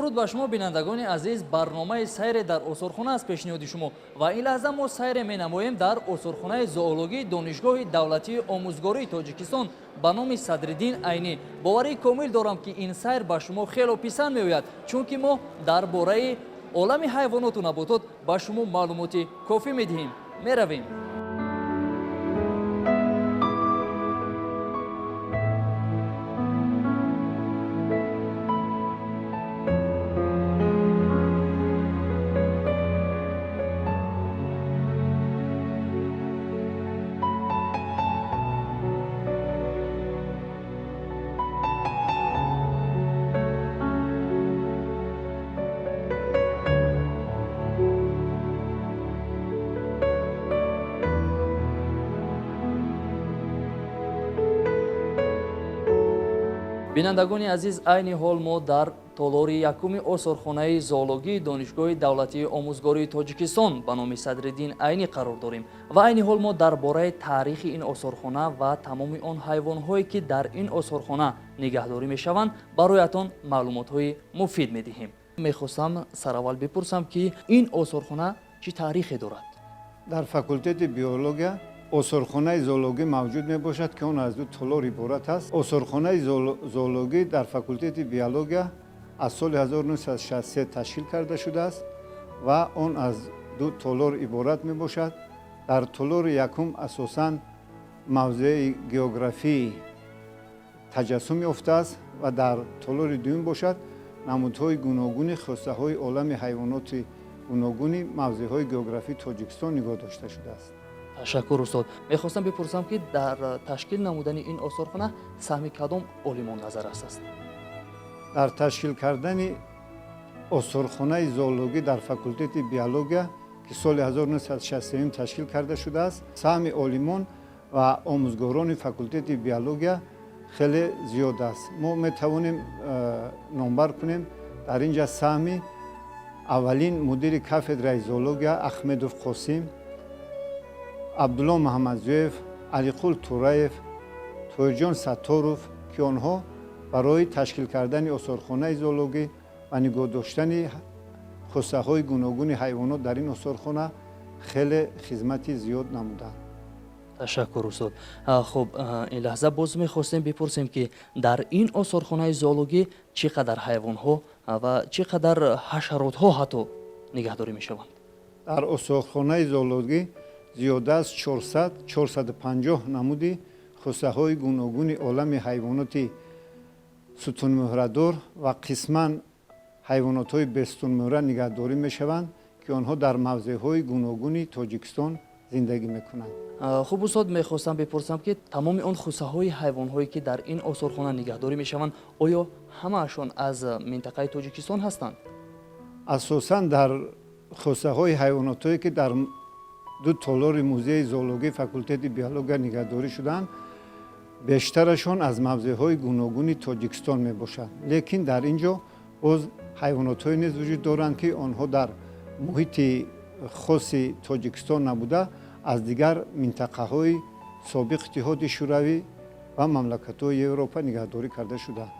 درود به شما بینندگان عزیز. برنامه سیر در استخوان از پیشنهاد شما و این لحظه ما سیر می‌نماییم در استخوان زئولوژی دانشگاه دولتی آموزگاری تاجیکستان به نام صدرالدین عینی. باوری کامل دارم که این سیر به شما خیلی پسند می‌آید، چون که ما درباره عالم حیوانات و نباتات به شما معلومات کافی می‌دهیم. می‌رویم. بینندگان عزیز، عین حال ما در تالار یکم آثارخانه زئولوژی دانشگاه دولتی آموزگاری تاجیکستان به نام صدرالدین عینی قرار داریم و عین حال ما درباره تاریخ این آثارخانه و تمام آن حیوان‌هایی که در این آثارخانه نگهداری می‌شوند برایتان معلومات‌های مفید می‌دهیم. می‌خواستم سراول بپرسم که این آثارخانه چه تاریخی دارد؟ در فاکولته بیولوژی آثارخانه زئولوژی موجود می باشد که اون از دو تالار عبارت است. آثارخانه زئولوژی در فاکولته بیولوژی از سال 1963 تشکیل کرده شده است و اون از دو تالار عبارت می باشد. در تالار یکم اساساً موضوع گئوگرافی تجسم یافته است و در تالار دوم باشد نمودهای گوناگون خاصه‌های عالم حیوانات گوناگون موضوعهای گئوگرافی تاجیکستان نگاه داشته شده است. تشکر استاد. میخواستم بپرسم که در تشکیل نمودن این آثارخانه سهم کدام عالمان نظر است؟ در تشکیل کردن آثارخانه زئولوژی در فاکولته بیولوژی که سال 1963 تشکیل کرده شده است، سهم عالمان و آموزگاران فاکولته بیولوژی خیلی زیاد است. ما میتوانیم نامبر کنیم در اینجا سهم اولین مدیر کافدرای زئولوژی احمدوف قاسم، عبدالله محمدزویف، علیقول توراєв، تویجان ستاروف که آنها برای تشکیل کردن آثارخانه زئولوژی و نگاه داشتن خاصه‌های گوناگون حیوانات در این آثارخانه خیلی خدمت زیاد نمودند. تشکر استاد. خب این لحظه باز می‌خواستیم بپرسیم که در این آثارخانه زئولوژی چقدر حیوان‌ها و چقدر حشرات‌ها حتی نگهداری می‌شوند؟ در آثارخانه زئولوژی زیاده از 450 نمودی خاصه‌های گوناگون عالم حیوانات ستون مهره‌دار و قسماً حیوانات‌های بیستون مهره نگهداری می‌شوند که آنها در موضع‌های گوناگون تاجیکستان زندگی می‌کنند. خب استاد، می‌خواستم بپرسم که تمام آن خاصه‌های حیوان‌هایی که در این آثارخانه نگهداری می‌شوند آیا همه‌شان از منطقه تاجیکستان هستند؟ اساساً در خاصه‌های حیواناتی که در دو تالار موزه زئولوژی فاکولته بیولوژی نگهداری شدند بیشترشان از موضع‌های گوناگون تاجیکستان میباشند، لیکن در اینجا باز حیوانات‌های نیز وجود دارند که آنها در محیط خاص تاجیکستان نبوده از دیگر منطقه‌های سابق اتحاد شوروی و مملکت‌های اروپا نگهداری کرده شدند.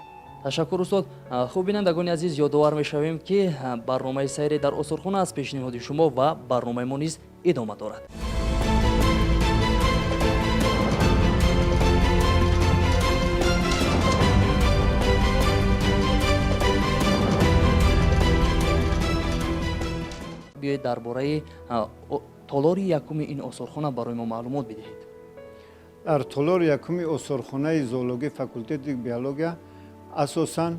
تشکر استاد. خوب بینندگان عزیز، یادآور می‌شویم که برنامه سیر در آثارخانه از پیشنهاد شما و برنامه ما نیز ادامه دارد. بیایید درباره تالار یکم این آثارخانه برای ما معلومات بدهید. در تالار یکم آثارخانه زئولوژی فاکولته بیولوژی اساساً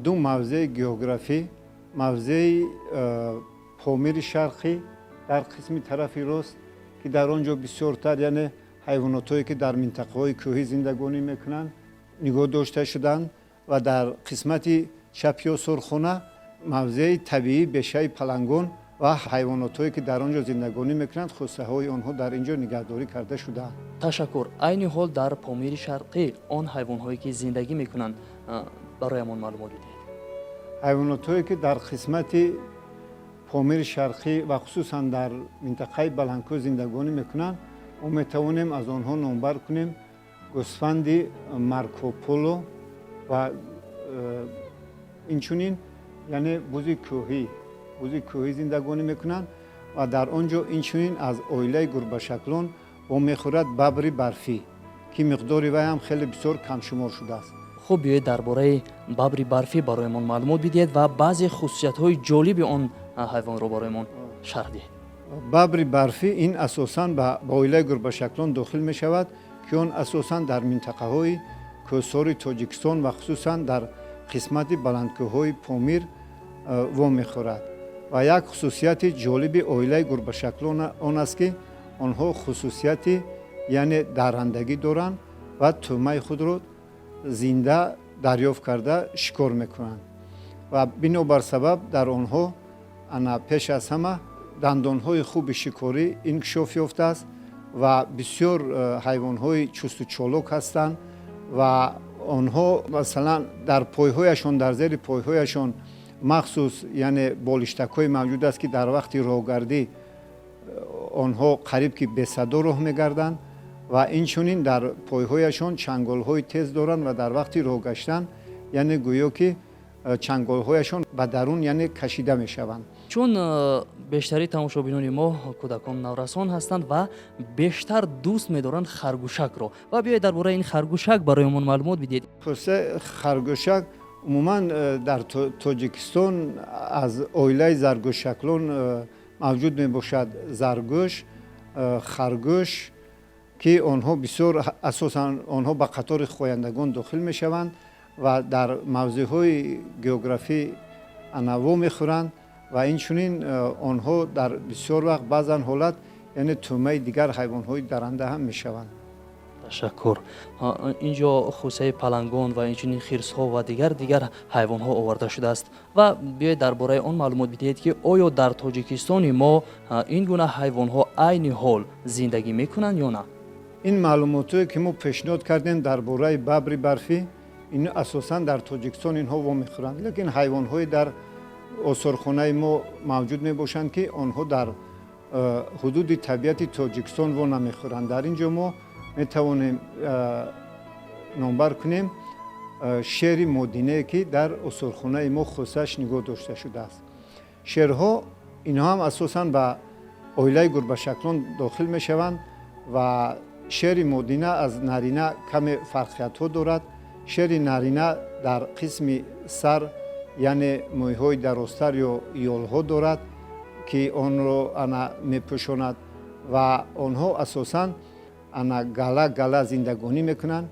دو موضع گئوگرافی، موضع پامیر شرقی در قسم طرف راست که در آنجا بسیارتر یعنی حیواناتی که در منطقه‌های کوهی زندگانی میکنند نگاه داشته شدند و در قسمت چپ آثارخانه موضع طبیعی بیشه پلنگان و حیواناتی که در آنجا زندگانی میکنند خاصه‌های آنها در اینجا نگهداری کرده شدند. تشکر. عین حال در پامیر شرقی آن حیوان‌هایی که زندگی میکنند برایمان معلومات بدهید. حیواناتی که در قسمت پامیر شرقی و خصوصا در منطقه بلندکوه زندگانی میکنند ما میتوانیم از آنها نامبر کنیم گوسفند مارکوپولو و اینچنین یعنی بوزی کوهی زندگانی میکنن و در آنجا اینچنین از اویله گربه و میخورد ببری برفی که مقداری وی هم خیلی بسیار کم شمار شده است. خب بیایید درباره ببری برفی برایمان معلومات بدهید و بعضی خصوصیت‌های جالب آن حیوان رو برایمان شرح دهید. ببری برفی این اساساً به اویله گربه داخل می شود که آن اساساً در منطقه های کوهسار تاجیکستان و خصوصاً در قسمت بلندکوه‌های پامیر و میخورد و یک خصوصیت جالب اویله گربه آن است که آنها خصوصیت یعنی درندگی دارند و تومه خود را زنده دریافت کرده شکار میکنند و بنابر سبب در آنها پیش از همه دندانهای خوب شکاری انکشاف یافته است و بسیار حیوانهای چست و چالاک هستند و آنها مثلا در پایهایشان در زیر پایهایشان مخصوص یعنی بالشتک‌های موجود است که در وقت راهگردی آنها قریب که به صدا راه می‌گردند و اینچنین در پایهایشان چنگال‌های تیز دارند و در وقت راه گشتن یعنی گویا که چنگال‌هایشان به درون یعنی کشیده می‌شوند. چون بیشتری تماشابینان ما کودکان نورسان هستند و بیشتر دوست می‌دارند خرگوشک رو و بیایید درباره این خرگوشک برایمان معلومات بدید. خرگوشک عموما در تاجیکستان از اویله زرگوشکلان موجود میباشد. زرگوش، خرگوش که آنها بسیار اساساً آنها به قطار خویندگان داخل میشوند و در موضعهای گئوگرافی انواع میخورند و اینچنین آنها در بسیار وقت بعضا حالت یعنی تومه دیگر حیوانهای درنده هم میشوند. تشکر. اینجا خوسه پلنگان و اینچنین خرس‌ها و دیگر حیوان‌ها آورده شده است و بیایید درباره آن معلومات بدهید که آیا در تاجیکستان ما این گونه حیوان‌ها عین حال زندگی میکنند یا نه؟ این معلوماتی که ما پیشنهاد کردیم درباره ببری برفی این اساساً در تاجیکستان اینها وا میخورند، لیکن حیوان‌های در آثارخانه ما موجود میباشند که آنها در حدود طبیعت تاجیکستان وا نمیخورند. در اینجا ما میتوانیم نامبر کنیم شیر مدینه که در آثارخانه ما خصوصش نگاه داشته شده است. شیرها اینها هم اساساً به اویله گربه داخل میشوند و شیر مدینه از نارینه کم فرقیت ها دارد. شیر نارینه در قسم سر یعنی مویهای درازتر یا یالها دارد که آن را میپوشاند و آنها اساساً گله زندگانی میکنند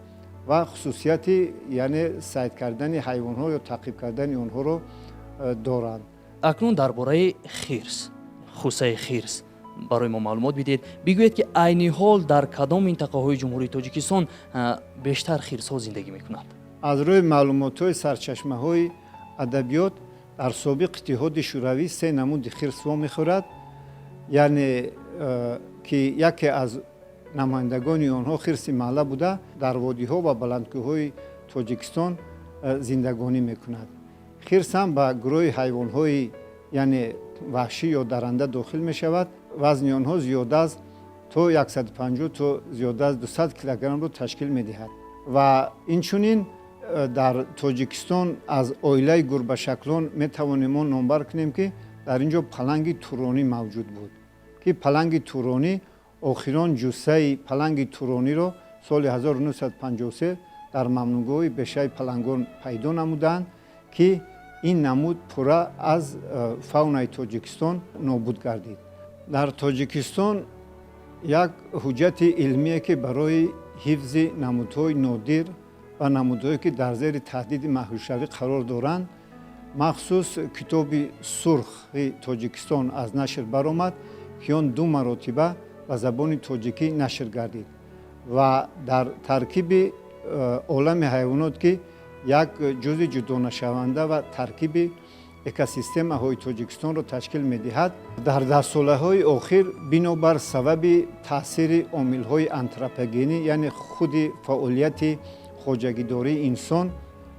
و خصوصیتی یعنی صید کردن حیوان‌ها یا تعقیب کردن آنها را دارند. اکنون درباره خرس، خوسه خرس برای ما معلومات بدید. بگویید که عین حال در کدام منطقه های جمهوری تاجیکستان بیشتر خرس‌ها زندگی میکنند؟ از روی معلومات سرچشمه های ادبیات در سابق اتحاد شوروی 3 نمود خرس وا میخورد، یعنی که یکی از نمایندگان آنها خرس محله بوده در وادی ها و بلندکوهای تاجیکستان زندگانی میکند. خرس هم به گروه حیوان های یعنی وحشی یا درنده داخل می شود. وزن آنها زیاده از تا 150 تا زیاده از 200 کیلوگرم رو تشکیل می دهد و اینچنین در تاجیکستان از اویله گربه شکلان می توانیم ما نامبر کنیم که در اینجا پلنگ تورانی موجود بود که پلنگ تورانی آخران جثه پلنگ تورانی را سال 1953 در ممنوعگاه بیشه پلنگان پیدا نمودند که این نمود پورا از فاونای تاجیکستان نابود گردید. در تاجیکستان یک حجت علمیه که برای حفظ نمودهای نادر و نمودهایی که در زیر تهدید محوشوی قرار دارند مخصوص کتاب سرخ تاجیکستان از نشر برآمد که آن 2 مرتبه به زبان تاجیکی نشر گردید و در ترکیب عالم حیوانات که یک جزء جدا نشونده و ترکیب اکوسیستم های تاجیکستان را تشکیل می‌دهد. در 10 سالهای اخیر بنابر سبب تاثیر عامل های آنتروپوژنی یعنی خود فعالیت خواجگیداری انسان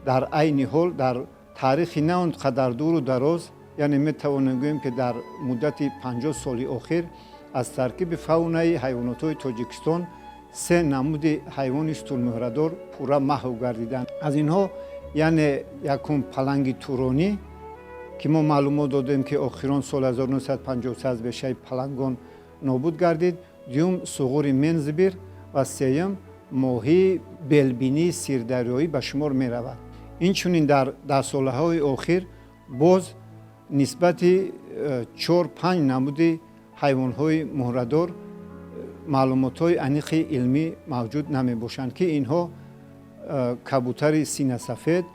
در عین حال در تاریخ نه آنقدر دور و دراز یعنی می‌توانیم بگوییم که در مدت 50 سال اخیر از ترکیب فاونای حیوانات های تاجیکستان 3 نمود حیوان استولمهردار پورا محو گردیدند. از اینها یعنی یکم پلنگ تورانی که ما معلومات دادیم که آخران سال 1953 از بشه پلنگان نابود گردید. دوم سغور منزبیر و سوم ماهی بلبینی سیردریایی به شمار می رود. اینچنین در سالهای اخیر باز نسبت 4-5 نمود حیوانهای مهره‌دار معلومات‌های عمیق علمی موجود نمی باشند که اینها کبوتر سینه سفید،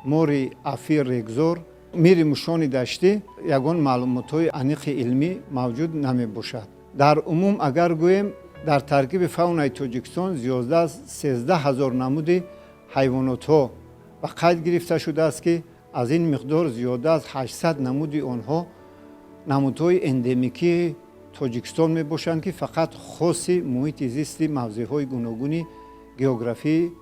مور افیر رگزار، میر موشان دشتی یگان معلومات‌های عمیق علمی موجود نمی باشد. در عموم اگر گوییم در ترکیب فاونای تاجیکستان زیاده از 13,000 نمود حیوانات ها و قید گرفته شده است که از این مقدار زیاده از 800 نمود آنها نمودهای اندمیکی تاجیکستان می باشند که فقط خاص محیط زیست موضع‌های گوناگون گئوگرافی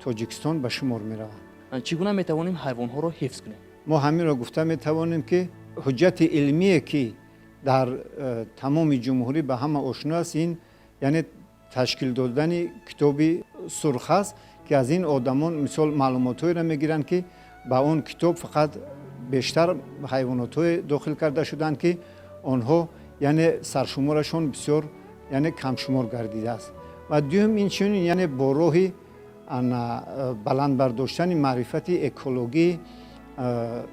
تاجیکستان به شمار می روند. چگونه می توانیم حیوان ها را حفظ کنیم؟ ما همین را گفته می توانیم که حجت علمی که در تمام جمهوری به همه آشنا است، این یعنی تشکیل دادن کتابی سرخ است که از این آدمان مثال معلومات‌هایی را میگیرند که با اون کتاب فقط بیشتر حیوانات‌های داخل کرده شدند که آنها یعنی سرشمارشون بسیار یعنی کم شمار گردیده است. و دوم این چنین یعنی با راهی بلند برداشتن معرفت اکولوژی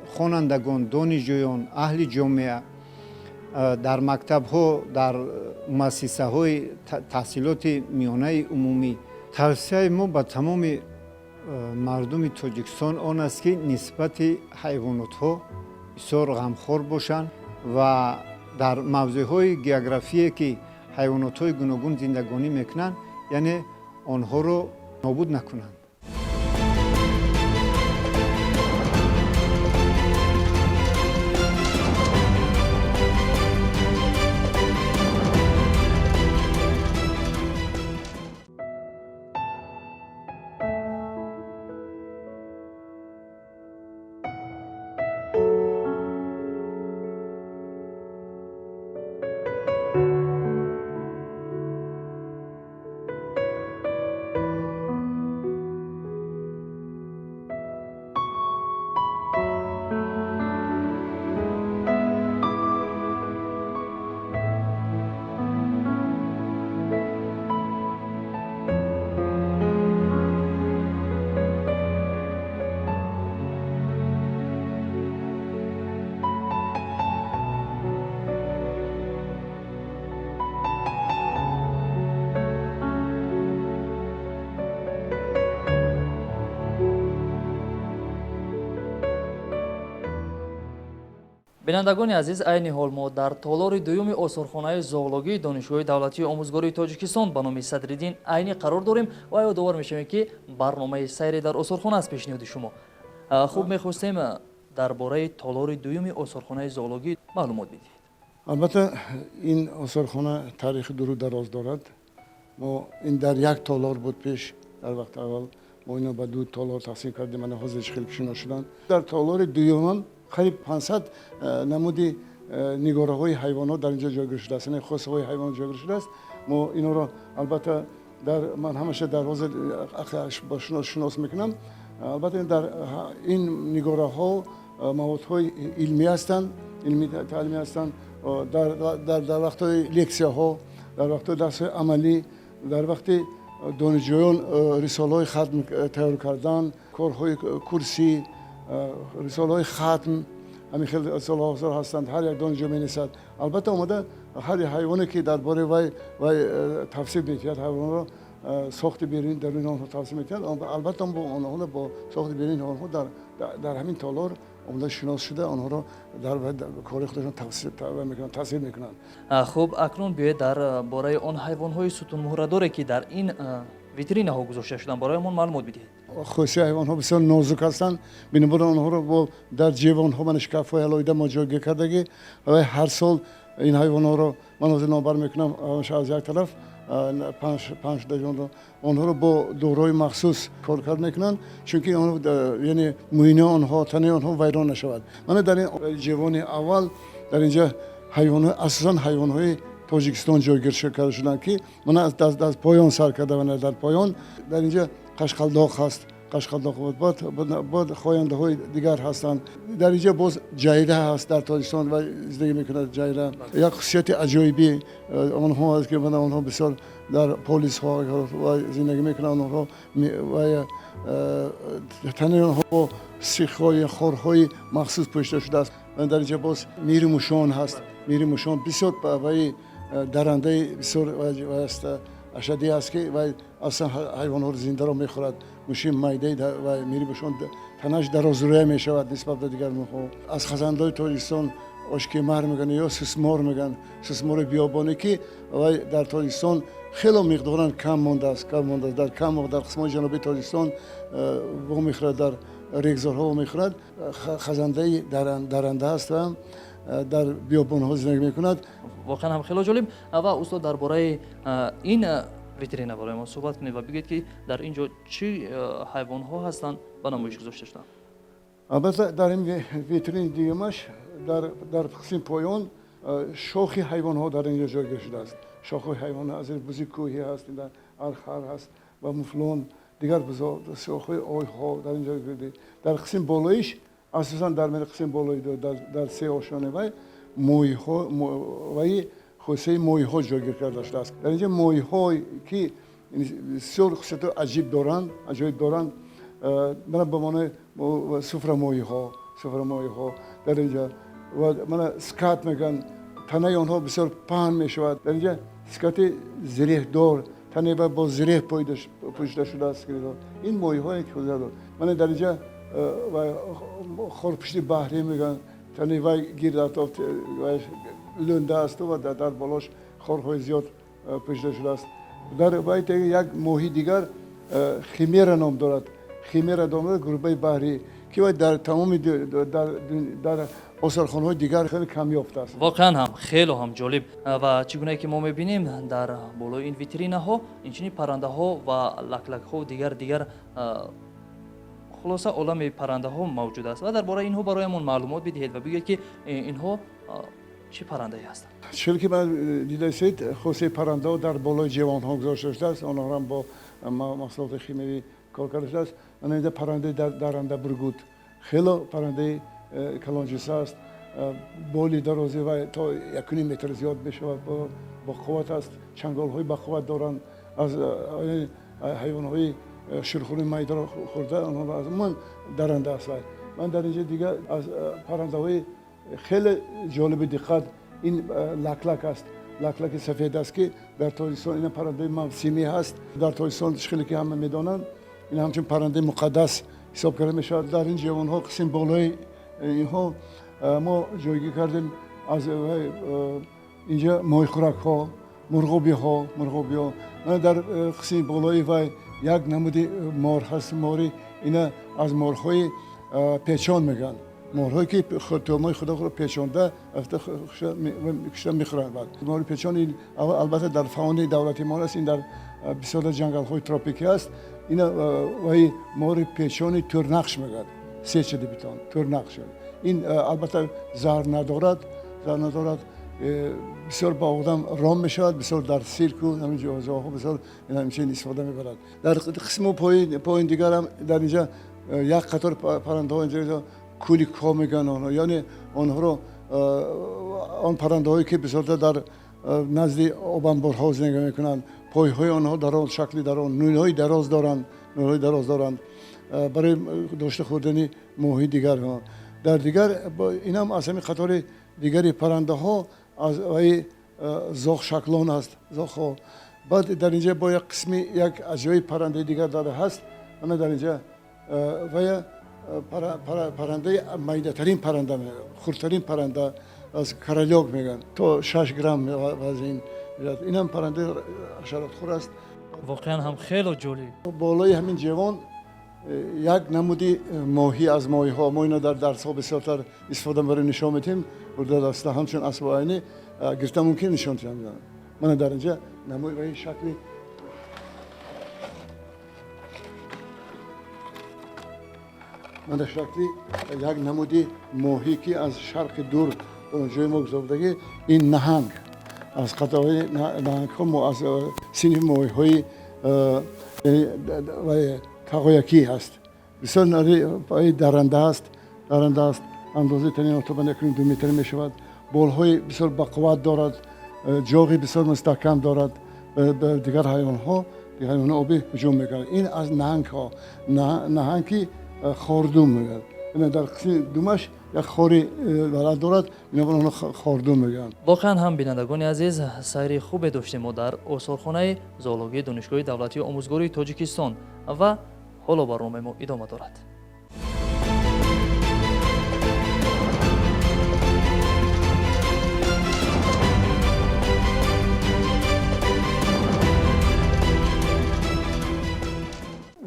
خوانندگان، دانشجویان، اهل جامعه در مکتب ها، در مؤسسه های تحصیلات میانه عمومی، توصیه ما به تمام مردم تاجیکستان آن است که نسبت حیوانات ها بسیار غمخوار باشند و در موضع های گئوگرافی که حیوانات های گوناگون زندگانی میکنند یعنی آنها رو نابود نکنند. бинандагони азиз, айни ҳол мо дар толори дуюми осорхонаи зоологии донишгоҳи давлатии омӯзгории тоҷикистон ба номи Садриддин Айнӣ қарор дорем ва ёдовор мешавем ки барномаи сайре дар осорхона аст пешниҳоди шумо. хуб, мехостем дар бораи толори дуюми осорхонаи зоологӣ маълумот бидиҳед. албатта ин осорхона таърихи дуру дароз дорад. мо ин дар як толор буд пеш, дар вақти аввал мо ино ба ду толор тақсим кардем, ана ҳозирш хеле пешино шуданд. дар толори дуюмам қариб 500 намуди нигораҳои ҳайвонот дар инҷо ҷойгир шудааст, яъне хосаҳои ҳайвонот ҷойгир шудааст. мо иноро албатта ман ҳамаша дар ҳозир ба шинос мекунам. албатта дар ин нигораҳо маводҳои илмӣ ҳастанд, илмӣ таълимӣ ҳастанд. дар вақтҳои лексияҳо, дар вақтҳои дарсҳои амалӣ, дар вақти донишҷӯён рисолаҳои хатм тайёр кардан, корҳои курсӣ, рисолаҳои хатм, ҳамин хел рисолаҳо ҳастанд, ҳар як донишҷӯ менависад. албатта омада ҳар ҳайвоне ки дар бораи вай тавсиф мекунад, ҳайвонро сохти берунӣ даруни онҳо тавсиф мекунад. албатта онҳо бо сохти берунии онҳо дар ҳамин толор омада шинос шуда онҳоро дар кори худашон таъсир мекунанд. хуб, акнун биёед дар бораи он ҳайвонҳои сутунмуҳрадоре ки дар ин витринаҳо гузошта шуданд бароямон маълумот бидиҳед. хусусии ҳайвонҳо бисёр нозук ҳастанд, бинобар онҳоро бо дар ҷевонҳо ман шкафҳои алоҳида мо ҷойгир кардагӣ ва ҳар сол ин ҳайвонҳоро ман ҳозир номбар мекунам аз як тараф 5 ҷонро онҳоро бо дорои махсус коркард мекунанд, чунки яъне муҳини онҳо, тани онҳо вайрон нашавад. мана дар ин ҷевони аввал дар инҷа ҳайвонҳои асосан ҳайвонҳои тоҷикистон ҷойгир карда шуданд ки мана аз поён сар карда ва дар поён дар инҷа қашқалдоқ ҳаст, قشقالداغ بعد خوانده های دیگر هستند. در اینجا باز جایره هست در تاجیکستان و زندگی میکنند. جایره یک خصوصیت عجایبی آنها است که آنها بسیار در پلیس ها و زندگی میکنند. آنها و تنه آنها با سیخ های خورهای مخصوص پوشیده شده است. و در اینجا باز میر موشان هست. میر موشان بسیار درنده بسیار است. اشدی است که و اصلا حیوانات رو زنده رو میخورد. موشی مایده و میری بهشون تنش درازرویه میشود نسبت به دیگر موها. از خزندهای تاجیکستان آشکمر میگن یا سسمار میگن. سسمار بیابانی که و در تاجیکستان خیلی مقدارن کم مانده است. در کم در قسمت جنوبی تاجیکستان و میخورد، در ریگزارها و میخورد. خزنده درنده است و در بیابانها زندگی میکند. واقعا هم خیلی جالب. و استاد درباره این ویترین برای ما صحبت کنید و بگید که در اینجا چی حیوان ها هستند و نمایش گذاشته شدن. البته در این ویترین دیگه‌اش در قسم پایان شاخی حیوان ها در اینجا جایگزین شده است. شاخ حیوان ها از بزی کوهی هست، در ارخر هست و مفلون دیگر بزرگ شاخ آی ها در اینجا جایگزین. در قسم بالایش اساسا در قسم بالایی در سه آشانه و موی ها و خوسه موی ها جایگیر کرده شده است. در اینجا موی هایی که بسیار خصوصیت عجیب دارند من به معنی سفره موی ها در اینجا و من سکات میگن. تنه آنها بسیار پهن میشود. در اینجا سکات زریح دار تنه و با زریح پوشیده شده است. این موی هایی که خود من در اینجا خورپشتی بحری میگن. تنه و گیر در لنده است و در بالاش خورهای زیاد پوشیده شده است. در باید یک موهی دیگر خمیر نام دارد. خمیر دارد گروبه بحری که در تمام در آثارخوان‌های دیگر خیلی کم یافته است. واقعا هم خیلی هم جالب و چگونه که ما می‌بینیم در بالای این ویترینه ها اینچنین پرنده ها و لکلک ها و دیگر خلاصه عالم پرنده ها موجود است و درباره اینها برایمون معلومات بدهید و بگید که اینها چه پرنده ای هستند. چون که من دیده است خصوصی پرنده ها در بالای جوان ها گذاشته شده است. آنها هم با محصولات شیمیایی کار کرده است. من اینجا پرنده درنده برگود خیلی پرنده کلانجیس است. بالی درازی و تا 1.5 متر زیاد میشود. با قوت است. چنگال های با قوت دارند. از حیوان های شیرخوری میدان خورده آنها از من درنده است. من در اینجا دیگه از پرنده های خیلی جالب دقت این لکلک است. لکلک سفید است که در تاجیکستان این پرنده موسمی هست. در تاجیکستان خیلی که همه میدانند این همچون پرنده مقدس حساب کرده میشود. در این جوان ها قسم بالای اینها ما جایگی کردیم. از اینجا ماهی خوراک ها مرغابی ها من در قسم بالای و یک نمودی مار هست. ماری اینا از مارهای پیچان میگن. مارهایی که تومای خدا رو پیچانده افته کشته میخورند. مار پیچان البته در فاون دولتی ما است. این در بسیار جنگل های تروپیکی است. اینا وای مار پیچانی تورنقش میگن. سه چه بیتان تورنقش. این البته زهر ندارد. بسیار با آدم رام میشود. بسیار در سیرک و همین جاها بسیار همچین استفاده میبرد. در قسم پایین دیگر هم در اینجا یک قطار پرنده ها اینجا کولیک ها میگن آنها. یعنی آنها رو آن پرنده هایی که بسیار در نزد آبانبارها زندگی میکنند. پای های آنها در آن شکلی در آن نوی های دراز دارند برای داشته خوردن موهای دیگر ها. در دیگر این هم از همین قطار دیگری پرنده ها از زاغ شکلان است. زاغ. بعد در اینجا با یک قسمی یک عجایب پرنده دیگر داده هست. من در اینجا پرنده میده ترین پرنده خردترین پرنده از کرالیاک میگن تا 6 گرم وزن. این هم پرنده حشرات خور است. واقعا هم خیلی جالب. بالای همین جوان یک نمودی ماهی از ماهی ها ما اینا در درس ها بسیارتر استفاده برای نشان میدیم. در دسته همچون اسب عینی گرفته ممکن نشان بدم. من در اینجا نمودی به این شکلی من در شکلی یک نمودی ماهی که از شرق دور جای ما گذاشته. این نهنگ از قطعه نهنگ ها از سینی ماهی های تقایکی هست. بسیار نری پای درنده است اندازه تنین اتوبان 1.2 متر می شود. بالهای بسیار بقوت دارد، جاغی بسیار مستحکم دارد. به دیگر حیوان ها آبی هجوم میکنند. این از نهنگی خاردوم میگن. در قسم دومش یک خاری دارد، اینا خاردوم میگن. واقعا هم بینندگان عزیز سیر خوب داشتیم ما در آثارخانه زئولوژی دانشگاه دولتی آموزگاری تاجیکستان و حالا برنامه ما ادامه دارد.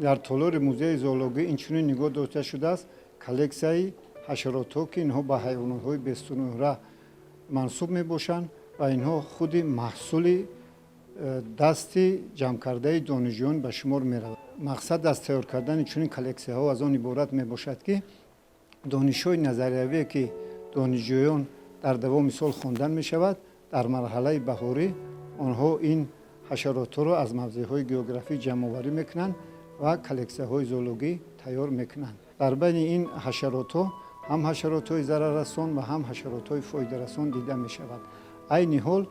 در طولور موزه زئولوژی اینچنین نگاه داشته شده است کلکسیای حشرات که اینها به حیوانات های بیستونوره منسوب می باشند و اینها خود محصول دست جمع کرده دانشجویان به شمار می روند. مقصد از تیار کردن چنین کلکسی ها از آن عبارت می باشد که دانش‌های نظریوی که دانشجویان در دوام سال خواندن می شود در مرحله بهاری آنها این حشرات را از موضع‌های گئوگرافی جمع آوری میکنند و کلکسی های زئولوژی تیار میکنند. در بین این حشرات ها هم حشرات های ضرر رسان و هم حشرات های فایده رسان دیده می شود. عین حال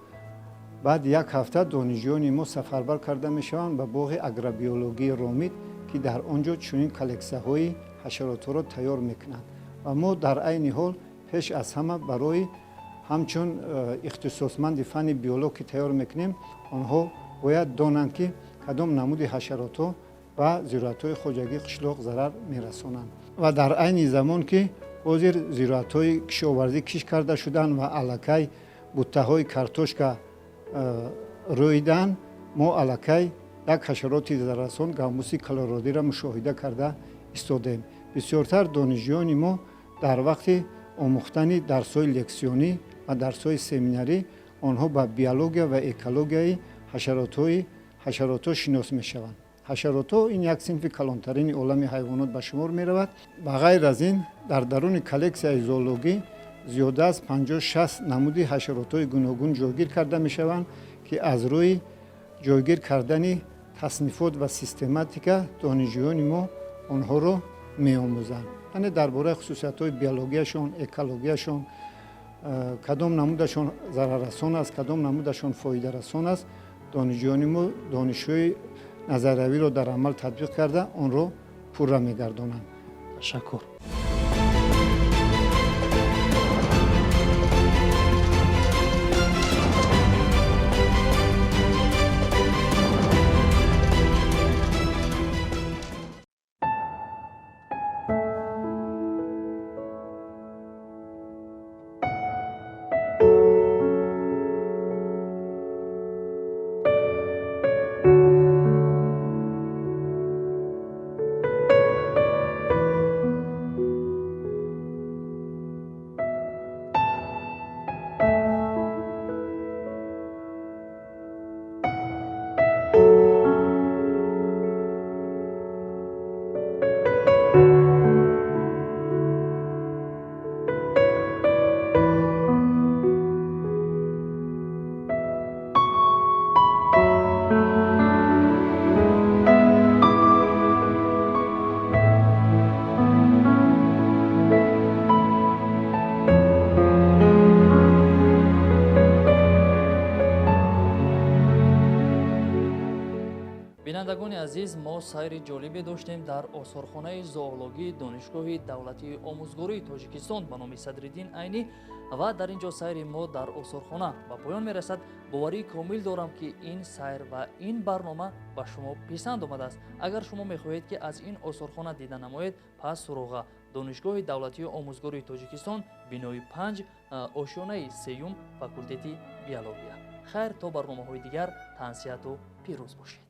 بعد یک هفته دانشجویان ما سفربر کرده می شوند به باغ اگروبیولوژی رامید که در آنجا چنین کلکسی های حشرات را تیار میکنند و ما در عین حال پیش از همه برای همچون اختصاصمند فن بیولوژی تیار میکنیم آنها باید دانند که کدام نمود حشرات ها و زراعت‌های خوجگی قشلاق ضرر می‌رسانند و در عین زمان که حاضر زراعت‌های کشاورزی کش کرده شدند و الکی بوته‌های کارتوشکا رویدن ما الکی یک حشرات ضرررسان گاموسی کلرادی را مشاهده کرده ایستادیم. بسیارتر دانشجویان ما در وقت آموختن درس‌های لکسیونی و درس‌های سمیناری آنها به بیولوژی و اکولوژی حشرات شناس می‌شوند. حشرات این یک صنف کلانترین عالم حیوانات به شمار می رود. و غیر از این در درون کلکسی زئولوژی زیاده از 50-60 نمود حشرات گوناگون جایگیر کرده می شوند که از روی جایگیر کردن تصنیفات و سیستماتیک دانشجویان ما آنها را می آموزند. یعنی درباره خصوصیت های بیولوژیشان، اکولوژیشان، کدام نمودشان ضرررسان است، کدام نمودشان فایده رسان است، دانشجویان ما دانشجوی نظریوی را در عمل تطبیق کرده آن را پورا می‌گردانند. تشکر. بینندگان عزیز ما سیر جالبی داشتیم در آثارخانه زئولوژی دانشگاه دولتی آموزگاری تاجیکستان به نام صدرالدین عینی و در اینجا سیر ما در آثارخانه به پایان میرسد. باوری کامل دارم که این سیر و این برنامه به شما پسند آمده است. اگر شما میخواهید که از این آثارخانه دیدن نمایید پس سراغ دانشگاه دولتی آموزگاری تاجیکستان بینای 5 آشیانه سیوم فاکولته بیولوژی. خیر تا برنامه‌های دیگر تنسیت و پیروز باشید.